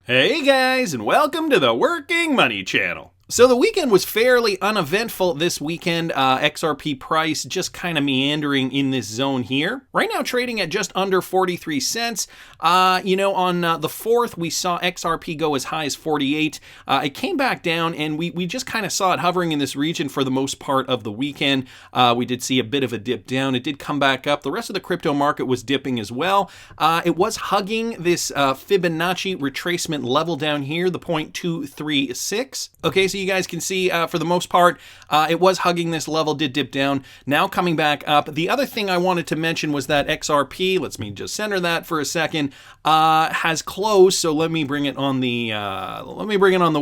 Hey guys, and welcome to the Working Money Channel. So the weekend was fairly uneventful this weekend. XRP price just kind of meandering in this zone here. Right now trading at just under 43 cents. On the 4th, we saw XRP go as high as 48. It came back down and we just kind of saw it hovering in this region for the most part of the weekend. We did see a bit of a dip down. It did come back up. The rest of the crypto market was dipping as well. It was hugging this Fibonacci retracement level down here, the 0.236. Okay, so you guys can see for the most part, it was hugging this level, did dip down, now coming back up. The other thing I wanted to mention was that XRP, let me just center that for a second, has closed. So let me bring it on the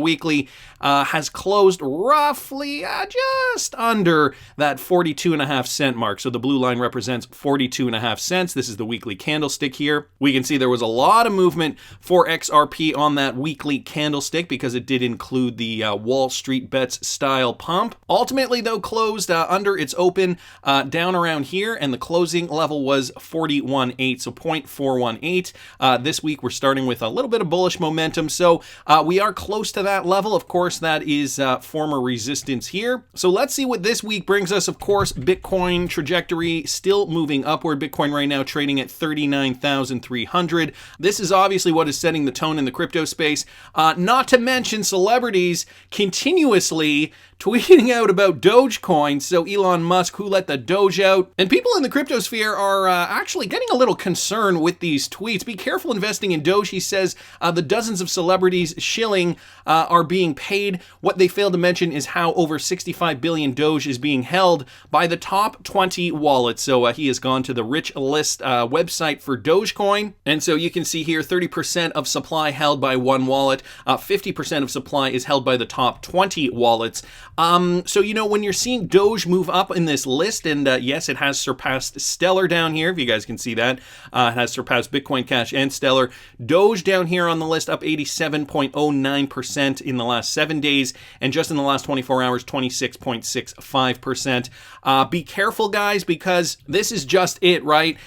weekly. Has closed roughly just under that 42.5 cent mark. So the blue line represents 42.5 cents. This is the weekly candlestick here. We can see there was a lot of movement for XRP on that weekly candlestick because it did include the Wall Street Bets style pump. Ultimately, though, closed under its open down around here, and the closing level was 41.8, so 0.418. This week, we're starting with a little bit of bullish momentum, so we are close to that level. Of course, that is former resistance here. So let's see what this week brings us. Of course, Bitcoin trajectory still moving upward. Bitcoin right now trading at 39,300. This is obviously what is setting the tone in the crypto space. Not to mention celebrities continuously tweeting out about Dogecoin. So Elon Musk, who let the Doge out, and people in the crypto sphere are actually getting a little concerned with these tweets. Be careful investing in Doge, he says. The dozens of celebrities shilling are being paid. What they failed to mention is how over 65 billion Doge is being held by the top 20 wallets. So he has gone to the rich list website for Dogecoin. And so you can see here 30% of supply held by one wallet, 50% of supply is held by the top 20 wallets. So, when you're seeing Doge move up in this list, and yes, it has surpassed Stellar down here, if you guys can see that, it has surpassed Bitcoin Cash and Stellar. Doge down here on the list up 87.09% in the last 7 days, and just in the last 24 hours, 26.65%. Be careful, guys, because this is just it, right?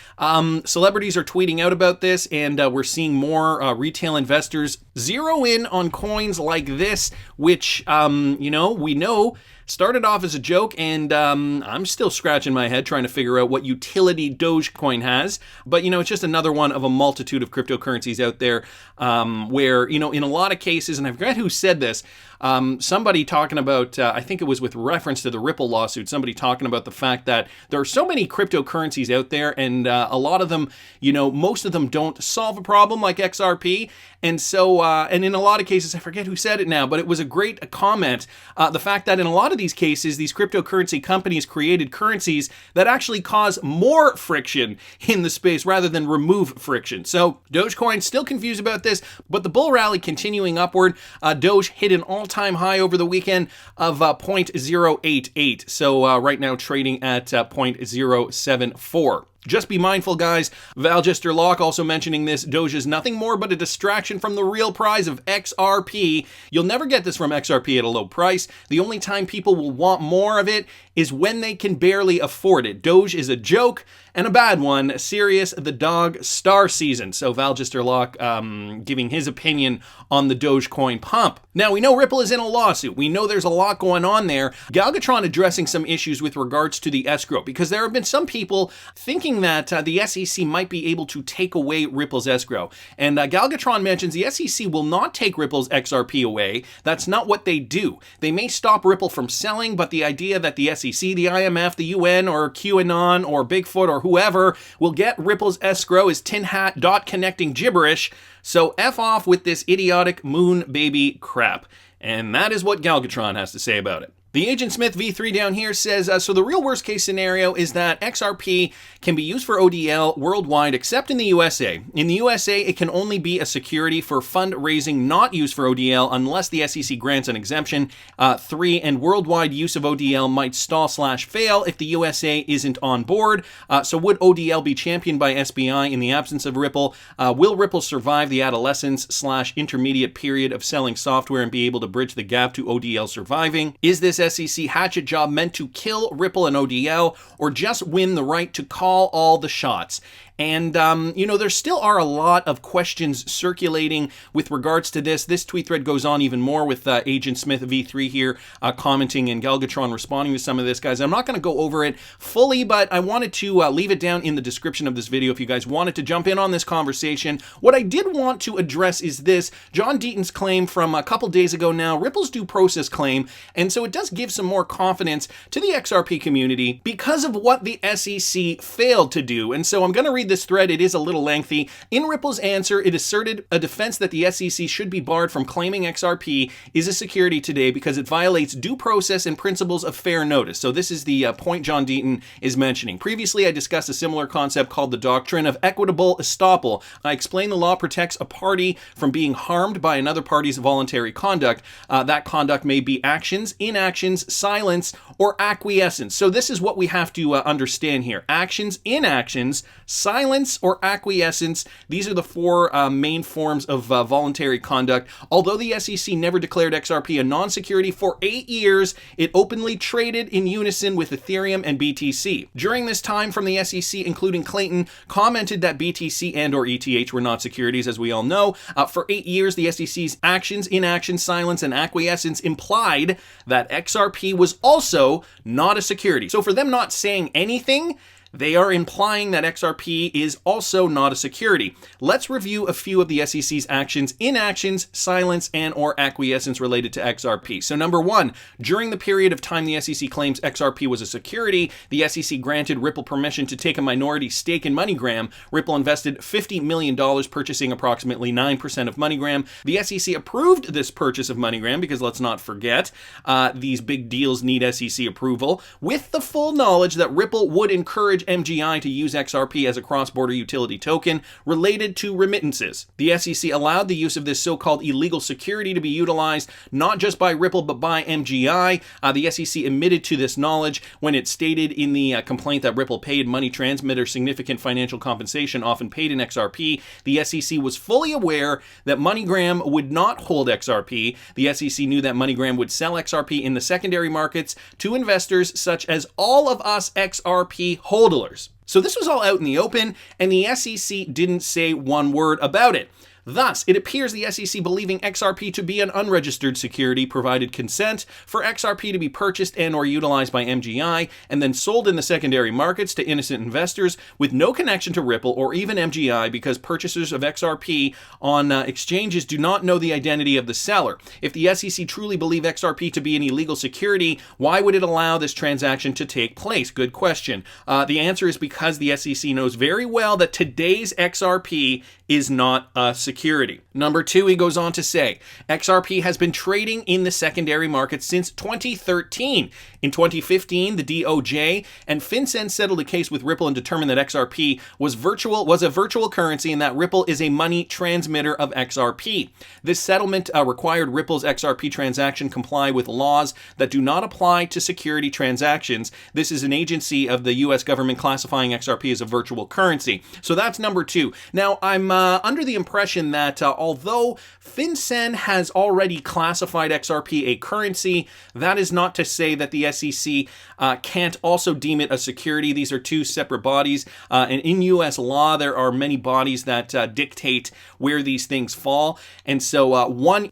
Celebrities are tweeting out about this, and we're seeing more retail investors zero in on coins like this, which, we know started off as a joke, and I'm still scratching my head trying to figure out what utility Dogecoin has. But, it's just another one of a multitude of cryptocurrencies out there where, in a lot of cases, and I forgot who said this, somebody talking about, I think it was with reference to the Ripple lawsuit, somebody talking about the fact that there are so many cryptocurrencies out there, and a lot of them, most of them don't solve a problem like XRP. And so, and in a lot of cases, I forget who said it now, but it was a great comment. The fact that in a lot of these cases, these cryptocurrency companies created currencies that actually cause more friction in the space rather than remove friction. So Dogecoin still confused about this, but the bull rally continuing upward. Doge hit an all-time high over the weekend of 0.088. So right now trading at 0.074. Just be mindful, guys. Valgister Locke also mentioning this. Doge is nothing more but a distraction from the real prize of XRP. You'll never get this from XRP at a low price. The only time people will want more of it is when they can barely afford it. Doge is a joke and a bad one. Sirius the Dog Star Season. So Valgister Locke giving his opinion on the Dogecoin pump. Now, we know Ripple is in a lawsuit. We know there's a lot going on there. GALGITRON addressing some issues with regards to the escrow, because there have been some people thinking that the SEC might be able to take away Ripple's escrow. And GALGITRON mentions the SEC will not take Ripple's XRP away. That's not what they do. They may stop Ripple from selling, but the idea that the SEC, the IMF, the UN, or QAnon, or Bigfoot, or whoever will get Ripple's escrow is tin hat dot connecting gibberish. So F off with this idiotic moon baby crap. And that is what GALGITRON has to say about it. The Agent Smith V3 down here says, so the real worst case scenario is that XRP can be used for ODL worldwide except in the USA. In the USA, it can only be a security for fundraising not used for ODL unless the SEC grants an exemption. 3, and worldwide use of ODL might stall/fail if the USA isn't on board. So would ODL be championed by SBI in the absence of Ripple? Will Ripple survive the adolescence/intermediate period of selling software and be able to bridge the gap to ODL surviving? Is this SEC hatchet job meant to kill Ripple and ODL, or just win the right to call all the shots? And, you know, there still are a lot of questions circulating with regards to this. This tweet thread goes on even more with Agent Smith V3 here commenting and GALGITRON responding to some of this, guys. I'm not going to go over it fully, but I wanted to leave it down in the description of this video if you guys wanted to jump in on this conversation. What I did want to address is this, John Deaton's claim from a couple days ago now, Ripple's due process claim, and so it does give some more confidence to the XRP community because of what the SEC failed to do. And so I'm going to read this thread. It is a little lengthy. In Ripple's answer, it asserted a defense that the SEC should be barred from claiming XRP is a security today because it violates due process and principles of fair notice. So this is the point John Deaton is mentioning. Previously, I discussed a similar concept called the doctrine of equitable estoppel. I explained the law protects a party from being harmed by another party's voluntary conduct. That conduct may be actions, inactions, silence, or acquiescence. So this is what we have to understand here. Actions, inactions, silence, or acquiescence. These are the four main forms of voluntary conduct. Although the SEC never declared XRP a non-security for 8 years, it openly traded in unison with Ethereum and BTC. During this time from the SEC, including Clayton, commented that BTC and or ETH were not securities, as we all know. For 8 years, the SEC's actions, inaction, silence, and acquiescence implied that XRP was also not a security. So for them not saying anything, they are implying that XRP is also not a security. Let's review a few of the SEC's actions, inactions, silence, and or acquiescence related to XRP. So number one, during the period of time the SEC claims XRP was a security, the SEC granted Ripple permission to take a minority stake in MoneyGram. Ripple invested $50 million purchasing approximately 9% of MoneyGram. The SEC approved this purchase of MoneyGram because let's not forget, these big deals need SEC approval, with the full knowledge that Ripple would encourage MGI to use XRP as a cross-border utility token related to remittances. The SEC allowed the use of this so-called illegal security to be utilized not just by Ripple but by MGI. The SEC admitted to this knowledge when it stated in the complaint that Ripple paid money transmitter significant financial compensation often paid in XRP. The SEC was fully aware that MoneyGram would not hold XRP. The SEC knew that MoneyGram would sell XRP in the secondary markets to investors such as all of us XRP holders. So this was all out in the open, and the SEC didn't say one word about it. Thus, it appears the SEC, believing XRP to be an unregistered security, provided consent for XRP to be purchased and or utilized by MGI and then sold in the secondary markets to innocent investors with no connection to Ripple or even MGI, because purchasers of XRP on exchanges do not know the identity of the seller. If the SEC truly believed XRP to be an illegal security, why would it allow this transaction to take place? Good question. The answer is because the SEC knows very well that today's XRP is not a security. Number two, he goes on to say, XRP has been trading in the secondary market since 2013. In 2015, the DOJ and FinCEN settled a case with Ripple and determined that XRP was a virtual currency and that Ripple is a money transmitter of XRP. This settlement required Ripple's XRP transaction comply with laws that do not apply to security transactions. This is an agency of the US government classifying XRP as a virtual currency. So that's number two. Now, I'm under the impression that although FinCEN has already classified XRP a currency, that is not to say that the SEC can't also deem it a security. These are two separate bodies, and in US law there are many bodies that dictate where these things fall. And so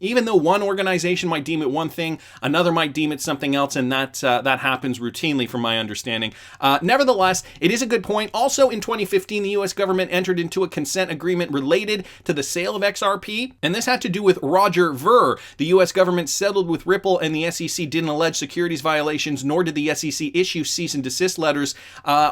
even though one organization might deem it one thing, another might deem it something else, and that happens routinely from my understanding. Nevertheless, it is a good point. Also in 2015, the US government entered into a consent agreement related to the sale of XRP, and this had to do with Roger Ver. The US government settled with Ripple, and the SEC didn't allege securities violations, nor did the SEC issue cease and desist letters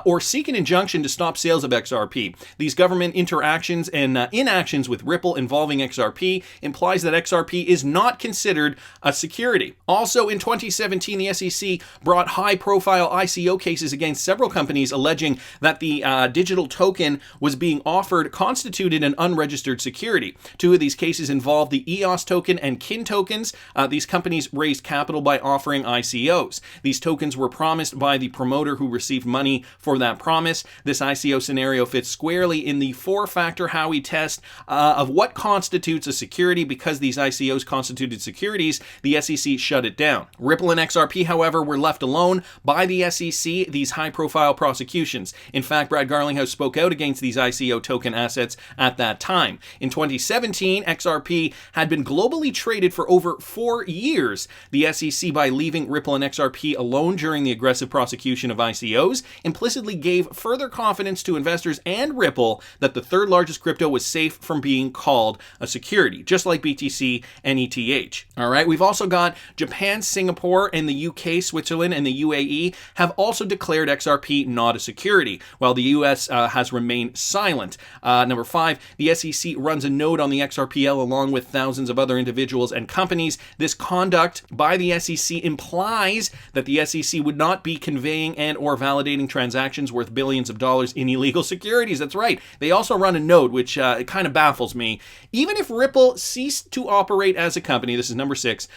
or seek an injunction to stop sales of XRP. These government interactions and inactions with Ripple involving XRP implies that XRP is not considered a security. Also in 2017, the SEC brought high-profile ICO cases against several companies alleging that the digital token was being offered constituted an unregistered security. Two of these cases involved the EOS token and KIN tokens. These companies raised capital by offering ICOs. These tokens were promised by the promoter who received money for that promise. This ICO scenario fits squarely in the four-factor Howey test of what constitutes a security. Because these ICOs constituted securities, the SEC shut it down. Ripple and XRP, however, were left alone by the SEC, these high-profile prosecutions. In fact, Brad Garlinghouse spoke out against these ICO token assets at that time. In 2017, XRP had been globally traded for over 4 years. The SEC, by leaving Ripple and XRP alone during the aggressive prosecution of ICOs, implicitly gave further confidence to investors and Ripple that the third largest crypto was safe from being called a security, just like BTC and ETH. All right, we've also got Japan, Singapore, and the UK, Switzerland, and the UAE have also declared XRP not a security, while the US has remained silent. Number 5, the SEC runs a node on the XRPL along with thousands of other individuals and companies. This conduct by the SEC implies that the SEC would not be conveying and or validating transactions worth billions of dollars in illegal securities. That's right. They also run a node, which kind of baffles me. Even if Ripple ceased to operate as a company, this is number 6,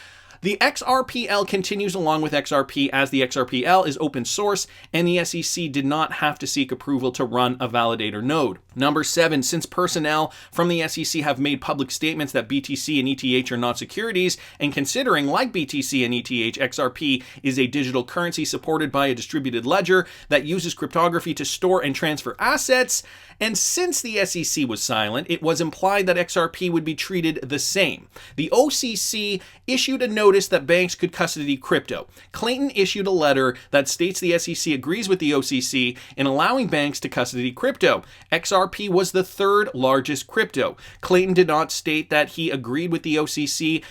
the XRPL continues along with XRP, as the XRPL is open source and the SEC did not have to seek approval to run a validator node. Number 7, since personnel from the SEC have made public statements that BTC and ETH are not securities, and considering, like BTC and ETH, XRP is a digital currency supported by a distributed ledger that uses cryptography to store and transfer assets, and since the SEC was silent, it was implied that XRP would be treated the same. The OCC issued a notice that banks could custody crypto. Clayton issued a letter that states the SEC agrees with the OCC in allowing banks to custody crypto. XRP was the third largest crypto. Clayton did not state that he agreed with the OCC,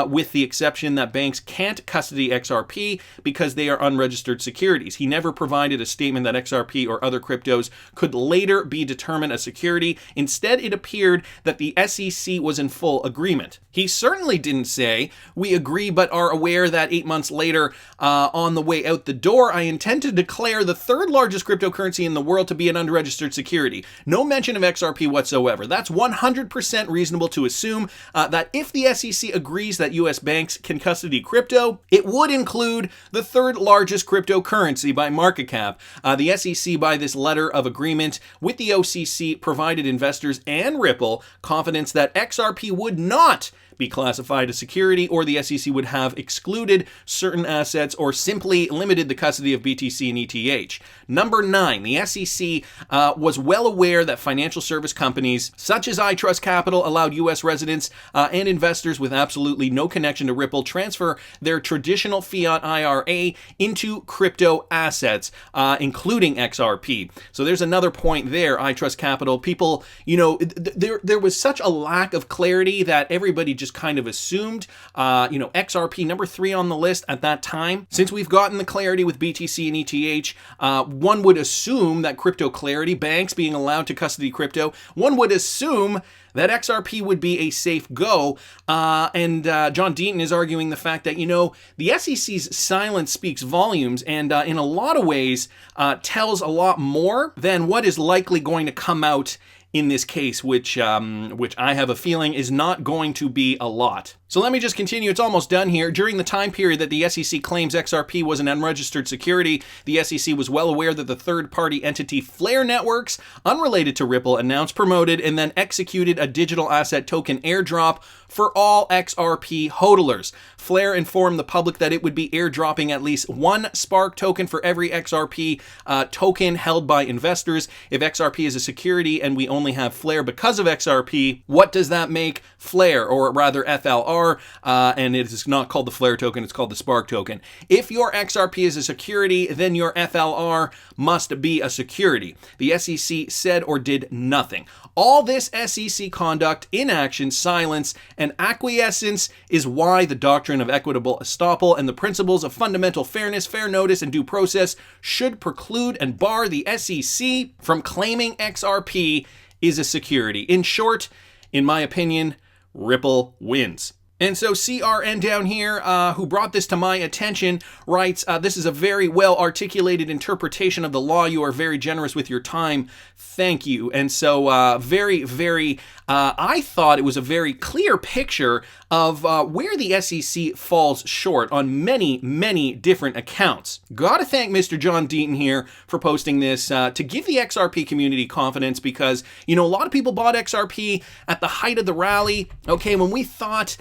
with the exception that banks can't custody XRP because they are unregistered securities. He never provided a statement that XRP or other cryptos could later be determined a security. Instead, it appeared that the SEC was in full agreement. He certainly didn't say, "We agree but are aware that 8 months later, on the way out the door, I intend to declare the third largest cryptocurrency in the world to be an unregistered security." No mention of XRP whatsoever. That's 100% reasonable to assume that if the SEC agrees that US banks can custody crypto, it would include the third largest cryptocurrency by market cap. The SEC, by this letter of agreement with the OCC, provided investors and Ripple confidence that XRP would not be classified as security, or the SEC would have excluded certain assets or simply limited the custody of BTC and ETH. Number 9, the SEC was well aware that financial service companies such as iTrust Capital allowed US residents and investors with absolutely no connection to Ripple transfer their traditional fiat IRA into crypto assets, including XRP. So there's another point there, iTrust Capital. People, there was such a lack of clarity that everybody just kind of assumed, XRP, number 3 on the list at that time. Since we've gotten the clarity with BTC and ETH, one would assume that crypto clarity, banks being allowed to custody crypto, one would assume that XRP would be a safe go. And John Deaton is arguing the fact that, the SEC's silence speaks volumes and in a lot of ways tells a lot more than what is likely going to come out in this case, which I have a feeling is not going to be a lot. So let me just continue. It's almost done here. During the time period that the SEC claims XRP was an unregistered security, the SEC was well aware that the third-party entity Flare Networks, unrelated to Ripple, announced, promoted, and then executed a digital asset token airdrop for all XRP hodlers. Flare informed the public that it would be airdropping at least 1 Spark token for every XRP token held by investors. If XRP is a security and we only have Flare because of XRP, what does that make Flare, or rather FLR? And it is not called the Flare token, it's called the Spark token. If your XRP is a security, then your FLR must be a security. The SEC said or did nothing. All this SEC conduct, inaction, silence, and acquiescence is why the doctrine of equitable estoppel and the principles of fundamental fairness, fair notice, and due process should preclude and bar the SEC from claiming XRP is a security. In short, in my opinion, Ripple wins. And so CRN down here, who brought this to my attention, writes, this is a very well articulated interpretation of the law. You are very generous with your time. Thank you. And so I thought it was a very clear picture of where the SEC falls short on many, many different accounts. Gotta thank Mr. John Deaton here for posting this to give the XRP community confidence, because, you know, a lot of people bought XRP at the height of the rally. Okay, when we thought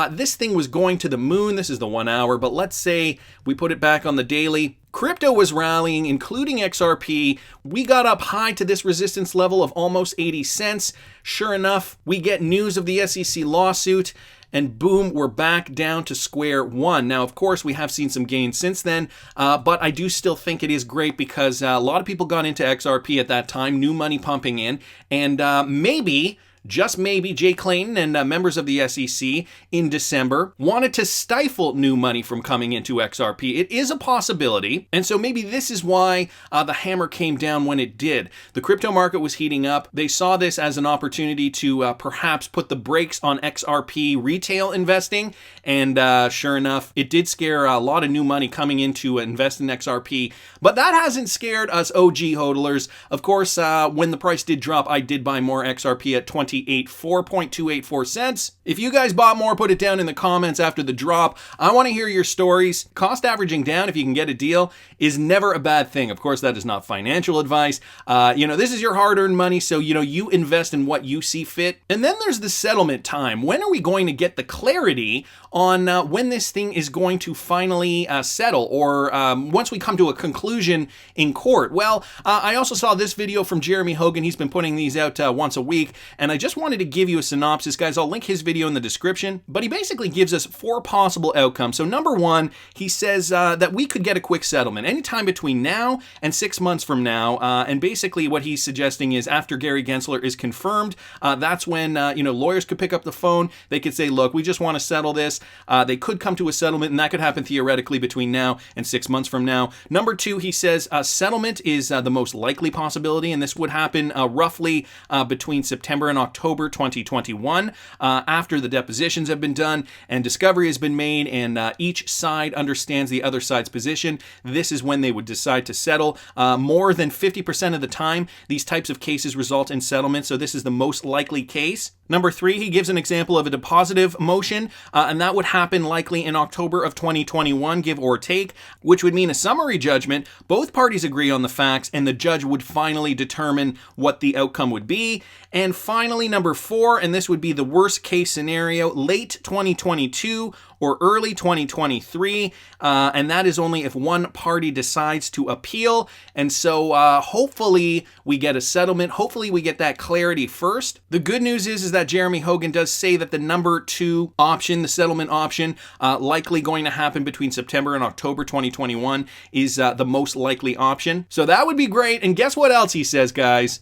this thing was going to the moon, this is the 1 hour, but let's say we put it back on the daily. Crypto was rallying, including XRP. We got up high to this resistance level of almost 80 cents. Sure enough, we get news of the SEC lawsuit, and boom, we're back down to square one. Now, of course, we have seen some gains since then, but I do still think it is great because a lot of people got into XRP at that time, new money pumping in, and maybe, just maybe, Jay Clayton and members of the SEC in December wanted to stifle new money from coming into XRP. It is a possibility, and so maybe this is why the hammer came down when it did. The crypto market was heating up. They saw this as an opportunity to perhaps put the brakes on XRP retail investing, and sure enough, it did scare a lot of new money coming in to invest in XRP, but that hasn't scared us OG hodlers. Of course, when the price did drop, I did buy more XRP at 4.284 cents. If you guys bought more, put it down in the comments after the drop. I want to hear your stories. Cost averaging down, if you can get a deal, is never a bad thing. Of course, that is not financial advice. This is your hard-earned money, so, you invest in what you see fit. And then there's the settlement time. When are we going to get the clarity on when this thing is going to finally settle, or once we come to a conclusion in court? Well, I also saw this video from Jeremy Hogan. He's been putting these out once a week, and I just wanted to give you a synopsis, guys. I'll link his video in the description, but he basically gives us 4 possible outcomes. So number 1, he says that we could get a quick settlement anytime between now and 6 months from now, and basically what he's suggesting is after Gary Gensler is confirmed, that's when lawyers could pick up the phone. They could say, look, we just want to settle this. They could come to a settlement, and that could happen theoretically between now and 6 months from now. Number 2, he says settlement is the most likely possibility, and this would happen roughly between September and October 2021, after the depositions have been done and discovery has been made, and each side understands the other side's position. This is when they would decide to settle. More than 50% of the time, these types of cases result in settlement, so this is the most likely case. Number 3, he gives an example of a dispositive motion, and that would happen likely in October of 2021, give or take, which would mean a summary judgment. Both parties agree on the facts, and the judge would finally determine what the outcome would be. And finally, number 4, and this would be the worst case scenario, late 2022 or early 2023, and that is only if one party decides to appeal. And so hopefully we get a settlement. Hopefully we get that clarity first. The good news is that Jeremy Hogan does say that the number 2 option, the settlement option, likely going to happen between September and October 2021, is the most likely option. So that would be great. And guess what else he says, guys?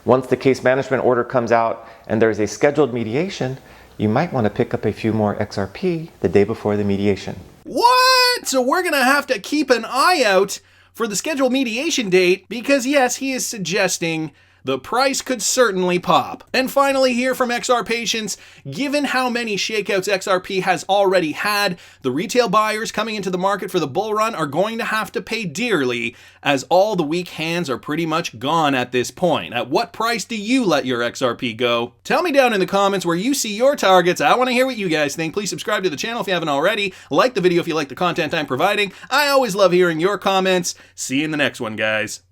Once the case management order comes out and there's a scheduled mediation, you might want to pick up a few more XRP the day before the mediation. What? So we're going to have to keep an eye out for the scheduled mediation date, because yes, he is suggesting the price could certainly pop. And finally here from XR Patience, given how many shakeouts XRP has already had, the retail buyers coming into the market for the bull run are going to have to pay dearly, as all the weak hands are pretty much gone at this point. At what price do you let your XRP go? Tell me down in the comments where you see your targets. I want to hear what you guys think. Please subscribe to the channel if you haven't already. Like the video if you like the content I'm providing. I always love hearing your comments. See you in the next one, guys.